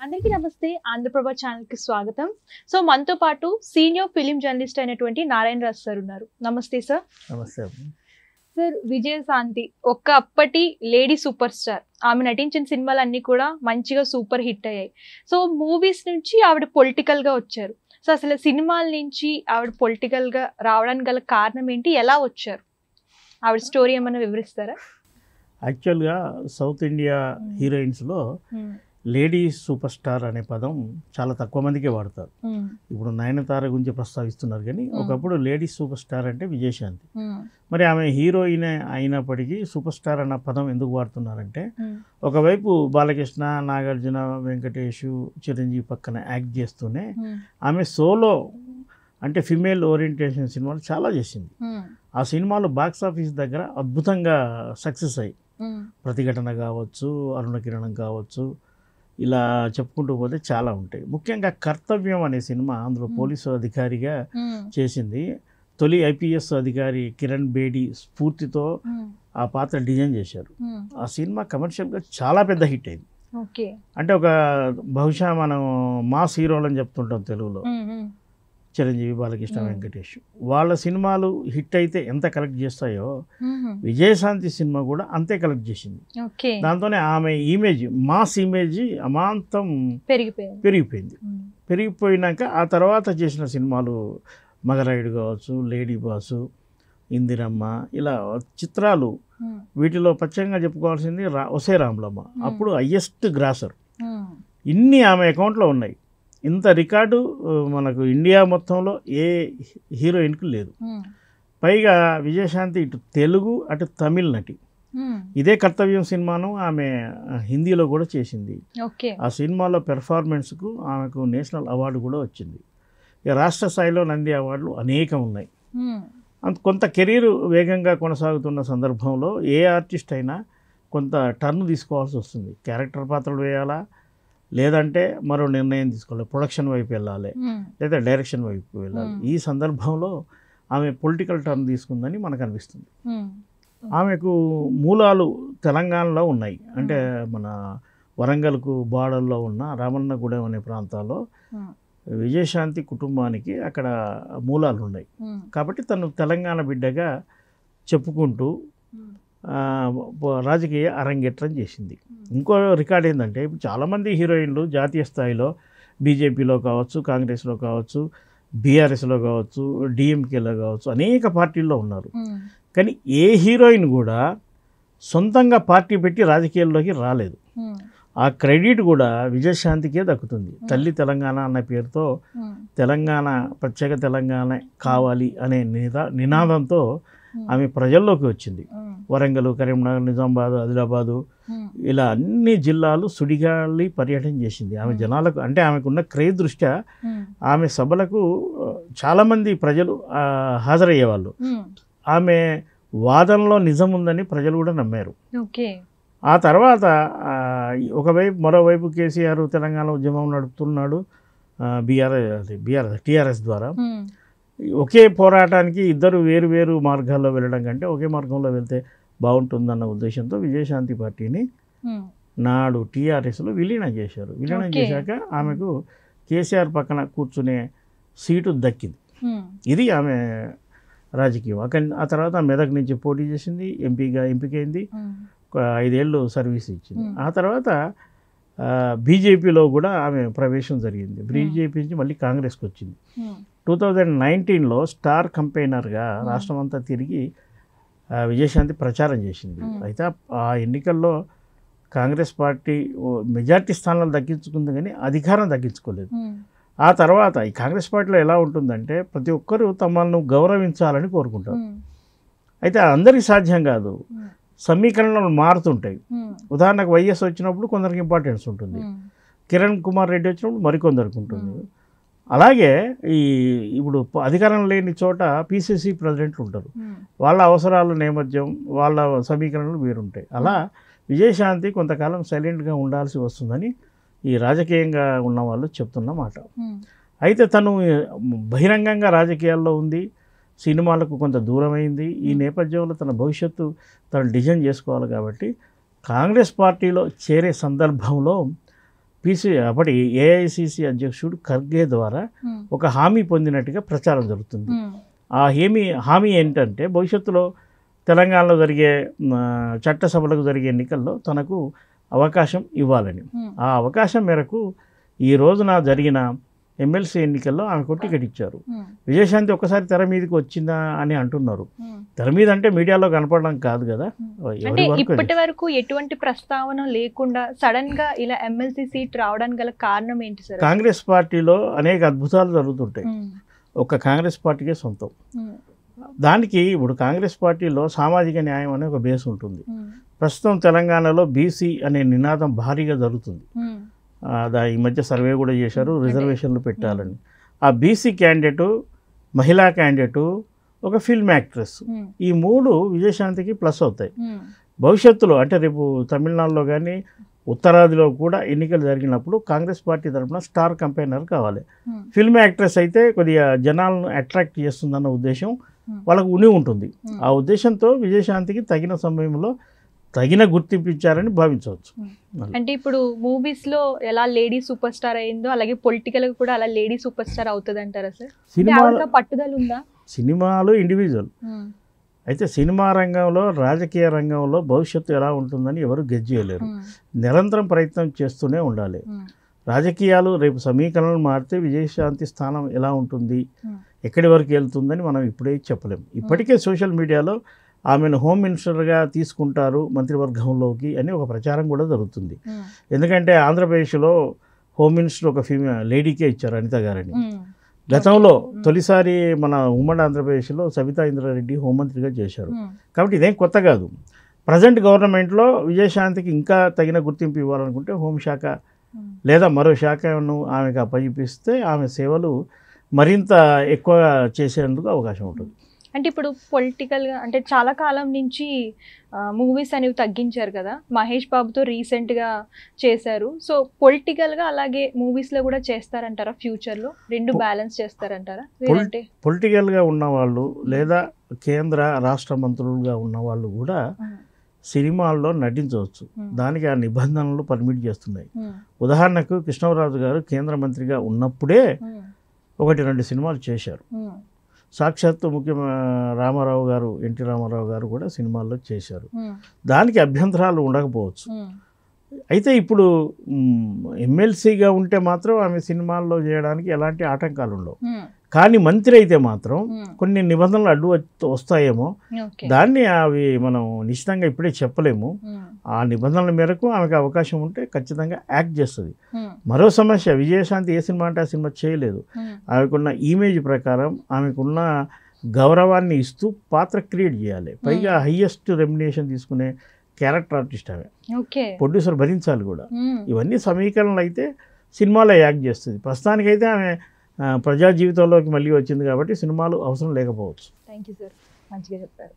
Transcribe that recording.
అందరికీ నమస్తే. ఆంధ్రప్రభ ఛానల్‌కి స్వాగతం. సో మనతో పాటు సీనియర్ ఫిల్మ్ జర్నలిస్ట్ అయినటువంటి నారాయణ రాజ్ సార్ ఉన్నారు. నమస్తే సార్. నమస్తే. సార్, విజయశాంతి ఒక అప్పటి లేడీ సూపర్ స్టార్. ఆమె నటించిన సినిమాలన్నీ కూడా మంచిగా సూపర్ హిట్ అయ్యాయి. సో మూవీస్ నుంచి ఆవిడ పొలిటికల్‌గా వచ్చారు. సో అసలు సినిమాల నుంచి ఆవిడ పొలిటికల్‌గా రావడానికి గల కారణం ఏంటి? ఎలా వచ్చారు? ఆవిడ స్టోరీ ఏమైనా వివరిస్తారా? యాక్చువల్గా సౌత్ ఇండియా హీరోయిన్స్లో లేడీ సూపర్ స్టార్ అనే పదం చాలా తక్కువ మందికే వాడతారు. ఇప్పుడు నయనతార గురించి ప్రస్తావిస్తున్నారు, కానీ ఒకప్పుడు లేడీ సూపర్ స్టార్ అంటే విజయశాంతి. మరి ఆమె హీరోయిన్ అయినప్పటికీ సూపర్ స్టార్ అన్న పదం ఎందుకు వాడుతున్నారంటే, ఒకవైపు బాలకృష్ణ, నాగార్జున, వెంకటేష్, చిరంజీవి పక్కన యాక్ట్ చేస్తూనే ఆమె సోలో అంటే ఫిమేల్ ఓరియంటేషన్ సినిమాలు చాలా చేసింది. ఆ సినిమాలు బాక్స్ ఆఫీస్ దగ్గర అద్భుతంగా సక్సెస్ అయ్యి, ప్రతిఘటన కావచ్చు, అరుణ కిరణం కావచ్చు, ఇలా చెప్పుకుంటూ పోతే చాలా ఉంటాయి. ముఖ్యంగా కర్తవ్యం అనే సినిమా అందులో పోలీసు అధికారిగా చేసింది. తొలి ఐపీఎస్ అధికారి కిరణ్ బేడి స్ఫూర్తితో ఆ పాత్ర డిజైన్ చేశారు. ఆ సినిమా కమర్షియల్గా చాలా పెద్ద హిట్ అయింది. అంటే ఒక బహుశా మనం మాస్ హీరోలు అని చెప్తుంటాం తెలుగులో, చిరంజీవి, బాలకృష్ణ, వెంకటేష్, వాళ్ళ సినిమాలు హిట్ అయితే ఎంత కలెక్ట్ చేస్తాయో విజయశాంతి సినిమా కూడా అంతే కలెక్ట్ చేసింది. దాంతోనే ఆమె ఇమేజ్, మాస్ ఇమేజ్ అమాంతం పెరిగిపోయింది. పెరిగిపోయినాక ఆ తర్వాత చేసిన సినిమాలు మగరాయుడు కావచ్చు, లేడీ బాసు, ఇందిరమ్మ, ఇలా చిత్రాలు, వీటిలో పచ్చంగా చెప్పుకోవాల్సింది ఒసే రాములమ్మ. అప్పుడు హయ్యెస్ట్ గ్రాసర్. ఇన్ని ఆమె అకౌంట్లో ఉన్నాయి. ఇంత రికార్డు మనకు ఇండియా మొత్తంలో ఏ హీరోయిన్కి లేదు. పైగా విజయశాంతి ఇటు తెలుగు అటు తమిళ్ నటి. ఇదే కర్తవ్యం సినిమాను ఆమె హిందీలో కూడా చేసింది. ఆ సినిమాలో పెర్ఫార్మెన్స్కు ఆమెకు నేషనల్ అవార్డు కూడా వచ్చింది. ఇక రాష్ట్ర స్థాయిలో నంది అవార్డులు అనేకం ఉన్నాయి. కొంత కెరీర్ వేగంగా కొనసాగుతున్న సందర్భంలో ఏ ఆర్టిస్ట్ అయినా కొంత టర్న్ తీసుకోవాల్సి వస్తుంది. క్యారెక్టర్ పాత్రలు వేయాలా, లేదంటే మరో నిర్ణయం తీసుకోవాలి, ప్రొడక్షన్ వైపు వెళ్ళాలి, లేదా డైరెక్షన్ వైపు వెళ్ళాలి. ఈ సందర్భంలో ఆమె పొలిటికల్ టర్న్ తీసుకుందని మనకు అనిపిస్తుంది. ఆమెకు మూలాలు తెలంగాణలో ఉన్నాయి. అంటే మన వరంగల్కు బార్డర్లో ఉన్న రామన్నగూడెం అనే ప్రాంతాల్లో విజయశాంతి కుటుంబానికి అక్కడ మూలాలు ఉన్నాయి. కాబట్టి తను తెలంగాణ బిడ్డగా చెప్పుకుంటూ రాజకీయ అరంగేట్రం చేసింది. ఇంకో రికార్డ్ ఏంటంటే, ఇప్పుడు చాలామంది హీరోయిన్లు జాతీయ స్థాయిలో బీజేపీలో కావచ్చు, కాంగ్రెస్లో కావచ్చు, బీఆర్ఎస్లో కావచ్చు, డిఎంకేలో కావచ్చు, అనేక పార్టీల్లో ఉన్నారు. కానీ ఏ హీరోయిన్ కూడా సొంతంగా పార్టీ పెట్టి రాజకీయాల్లోకి రాలేదు. ఆ క్రెడిట్ కూడా విజయశాంతికే దక్కుతుంది. తల్లి తెలంగాణ అన్న పేరుతో తెలంగాణ, ప్రత్యేక తెలంగాణ కావాలి అనే నినాదంతో ఆమె ప్రజల్లోకి వచ్చింది. వరంగల్, కరీంనగర్, నిజామాబాద్, ఆదిలాబాదు, ఇలా అన్ని జిల్లాలు సుడిగాలి పర్యటన చేసింది. ఆమె జనాలకు, అంటే ఆమెకున్న క్రేజ్ దృష్ట్యా ఆమె సభలకు చాలామంది ప్రజలు హాజరయ్యేవాళ్ళు. ఆమె వాదనలో నిజం ఉందని ప్రజలు కూడా నమ్మారు. ఆ తర్వాత మరోవైపు కేసీఆర్ తెలంగాణ ఉద్యమం నడుపుతున్నాడు, టీఆర్ఎస్ ద్వారా. ఒకే పోరాటానికి ఇద్దరు వేరు వేరు మార్గాల్లో వెళ్ళడం కంటే ఒకే మార్గంలో వెళ్తే బాగుంటుందన్న ఉద్దేశంతో విజయశాంతి పార్టీని నాడు టీఆర్ఎస్లో విలీనం చేశారు. విలీనం చేశాక ఆమెకు కేసీఆర్ పక్కన కూర్చునే సీటు దక్కింది. ఇది ఆమె రాజకీయం. ఆ తర్వాత మెదక్ నుంచి పోటీ చేసింది, ఎంపీగా ఎంపికైంది, 5 ఏళ్ళు సర్వీస్ ఇచ్చింది. ఆ తర్వాత బీజేపీలో కూడా ఆమె ప్రవేశం జరిగింది. బీజేపీ నుంచి మళ్ళీ కాంగ్రెస్కి వచ్చింది. 2019లో స్టార్ కంపెయినర్గా రాష్ట్రం అంతా తిరిగి విజయశాంతి ప్రచారం చేసింది. అయితే ఆ ఎన్నికల్లో కాంగ్రెస్ పార్టీ మెజార్టీ స్థానాలు దక్కించుకుంది, కానీ అధికారం దక్కించుకోలేదు. ఆ తర్వాత ఈ కాంగ్రెస్ పార్టీలో ఎలా ఉంటుందంటే, ప్రతి ఒక్కరూ తమను గౌరవించాలని కోరుకుంటారు. అయితే అందరికీ సాధ్యం కాదు. సమీకరణలు మారుతుంటాయి. ఉదాహరణకు వైఎస్ వచ్చినప్పుడు కొందరికి ఇంపార్టెన్స్ ఉంటుంది, కిరణ్ కుమార్ రెడ్డి వచ్చినప్పుడు మరికొందరికి ఉంటుంది. అలాగే ఇప్పుడు అధికారం లేని చోట పిసిసి ప్రెసిడెంట్లు ఉంటారు. వాళ్ళ అవసరాల నేపథ్యం, వాళ్ళ సమీకరణలు వేరుంటాయి. అలా విజయశాంతి కొంతకాలం సైలెంట్గా ఉండాల్సి వస్తుందని ఈ రాజకీయంగా ఉన్న వాళ్ళు చెప్తున్న మాట. అయితే తను బహిరంగంగా రాజకీయాల్లో ఉంది, సినిమాలకు కొంత దూరమైంది. ఈ నేపథ్యంలో తన భవిష్యత్తు తను డిజైన్ చేసుకోవాలి. కాబట్టి కాంగ్రెస్ పార్టీలో చేరే సందర్భంలో అప్పటి ఏఐసిసి అధ్యక్షుడు ఖర్గే ద్వారా ఒక హామీ పొందినట్టుగా ప్రచారం జరుగుతుంది. ఆ హామీ ఏంటంటే భవిష్యత్తులో తెలంగాణలో జరిగే చట్టసభలకు జరిగే ఎన్నికల్లో తనకు అవకాశం ఇవ్వాలని. ఆ అవకాశం మేరకు ఈ రోజున జరిగిన ఎమ్మెల్సీ ఎన్నికల్లో ఆమెకు టికెట్ ఇచ్చారు. విజయశాంతి ఒక్కసారి తెర మీదకి వచ్చిందా అని అంటున్నారు. తెర మీద అంటే మీడియాలో కనపడడం కాదు కదా. అంటే ఇప్పటి వరకు ఎటువంటి ప్రస్తావన లేకుండా సడన్ గా ఇలా ఎమ్మెల్సీ సీట్ రావడానికి గల కారణం ఏంటి సార్? కాంగ్రెస్ పార్టీలో అనేక అద్భుతాలు జరుగుతుంటాయి. ఒక కాంగ్రెస్ పార్టీకే సొంతం. దానికి ఇప్పుడు కాంగ్రెస్ పార్టీలో సామాజిక న్యాయం అనే ఒక బేస్ ఉంటుంది. ప్రస్తుతం తెలంగాణలో బీసీ అనే నినాదం భారీగా జరుగుతుంది. ఈ మధ్య సర్వే కూడా చేశారు, రిజర్వేషన్లు పెట్టాలని. ఆ బీసీ క్యాండిడేటు, మహిళా క్యాండిడేటు, ఒక ఫిల్మ్ యాక్ట్రెస్, ఈ మూడు విజయశాంతికి ప్లస్ అవుతాయి. భవిష్యత్తులో అంటే రేపు తమిళనాడులో కానీ ఉత్తరాదిలో కూడా ఎన్నికలు జరిగినప్పుడు కాంగ్రెస్ పార్టీ తరఫున స్టార్ కంపెయినర్ కావాలి. ఫిల్మ్ యాక్ట్రెస్ అయితే కొద్దిగా జనాలను అట్రాక్ట్ చేస్తుందన్న ఉద్దేశం వాళ్ళకు ఉంటుంది. ఆ ఉద్దేశంతో విజయశాంతికి తగిన సమయంలో తగిన గుర్తింపు ఇచ్చారని భావించవచ్చు. అంటే ఇప్పుడు మూవీస్ లో ఎలా లేడీ సూపర్ స్టార్ అయిందో అలాగే పొలిటికల్ కూడా అలా లేడీ సూపర్ స్టార్ అవుతుంది అంటారా సార్? సినిమా పట్టుదల ఉందా? సినిమాలు ఇండివిజువల్ అయితే సినిమా రంగంలో, రాజకీయ రంగంలో భవిష్యత్తు ఎలా ఉంటుందని ఎవరు గెస్ చేయలేరు. నిరంతరం ప్రయత్నం చేస్తూనే ఉండాలి. రాజకీయాలు రేపు సమీకరణలు మారితే విజయశాంతి స్థానం ఎలా ఉంటుంది, ఎక్కడి వరకు వెళ్తుందని మనం ఇప్పుడే చెప్పలేము. ఇప్పటికే సోషల్ మీడియాలో ఆమెను హోమ్ మినిస్టర్గా తీసుకుంటారు మంత్రివర్గంలోకి అని ఒక ప్రచారం కూడా జరుగుతుంది. ఎందుకంటే ఆంధ్రప్రదేశ్లో హోమ్ మినిస్టర్ ఒక లేడీకే ఇచ్చారు, అనిత గారని. గతంలో తొలిసారి మన ఉమ్మడి ఆంధ్రప్రదేశ్లో సబితా ఇంద్రారెడ్డి హోంమంత్రిగా చేశారు. కాబట్టి ఇదేం కొత్త కాదు. ప్రజెంట్ గవర్నమెంట్లో విజయశాంతికి ఇంకా తగిన గుర్తింపు ఇవ్వాలనుకుంటే హోంశాఖ లేదా మరో శాఖను ఆమెకు అప్పగిపిస్తే ఆమె సేవలు మరింత ఎక్కువ చేసేందుకు అవకాశం ఉంటుంది. అంటే ఇప్పుడు పొలిటికల్గా అంటే చాలా కాలం నుంచి మూవీస్ అనేవి తగ్గించారు కదా, మహేష్ బాబుతో రీసెంట్గా చేశారు. సో పొలిటికల్గా అలాగే మూవీస్లో కూడా చేస్తారంటారా ఫ్యూచర్లో? రెండు బ్యాలెన్స్ చేస్తారంటారా? పొలిటికల్గా ఉన్నవాళ్ళు లేదా కేంద్ర రాష్ట్ర మంత్రులుగా ఉన్నవాళ్ళు కూడా సినిమాల్లో నటించవచ్చు. దానికి ఆ నిబంధనలు పర్మిట్ చేస్తున్నాయి. ఉదాహరణకు కృష్ణరాజు గారు కేంద్ర మంత్రిగా ఉన్నప్పుడే 1-2 సినిమాలు చేశారు. సాక్షాత్తు రామారావు గారు, ఎన్టీ రామారావు గారు కూడా సినిమాల్లో చేశారు. దానికి అభ్యంతరాలు ఉండకపోవచ్చు. అయితే ఇప్పుడు ఎమ్మెల్సీగా ఉంటే మాత్రం ఆమె సినిమాల్లో చేయడానికి ఎలాంటి ఆటంకాలు ఉండవు. కానీ మంత్రి అయితే మాత్రం కొన్ని నిబంధనలు అడ్డు వస్తాయేమో, దాన్ని అవి మనం నిశ్చితంగా ఇప్పుడే చెప్పలేము. ఆ నిబంధనల మేరకు ఆమెకు అవకాశం ఉంటే ఖచ్చితంగా యాక్ట్ చేస్తుంది. మరో సమస్య, విజయశాంతి ఏ సినిమా అంటే ఆ సినిమా చేయలేదు. ఆమెకున్న ఇమేజ్ ప్రకారం ఆమెకున్న గౌరవాన్ని ఇస్తూ పాత్ర క్రియేట్ చేయాలి. పైగా హైయెస్ట్ రెమ్యునేషన్ తీసుకునే క్యారెక్టర్ ఆర్టిస్ట్ ఆమె. ప్రొడ్యూసర్ భరించాలి కూడా. ఇవన్నీ సమీకరణలు అయితే సినిమాలో యాక్ట్ చేస్తుంది. ప్రస్తుతానికైతే ఆమె ప్రజా జీవితంలోకి మళ్ళీ వచ్చింది కాబట్టి సినిమాలు అవసరం లేకపోవచ్చు. థ్యాంక్ యూ సార్, మంచిగా చెప్పారు.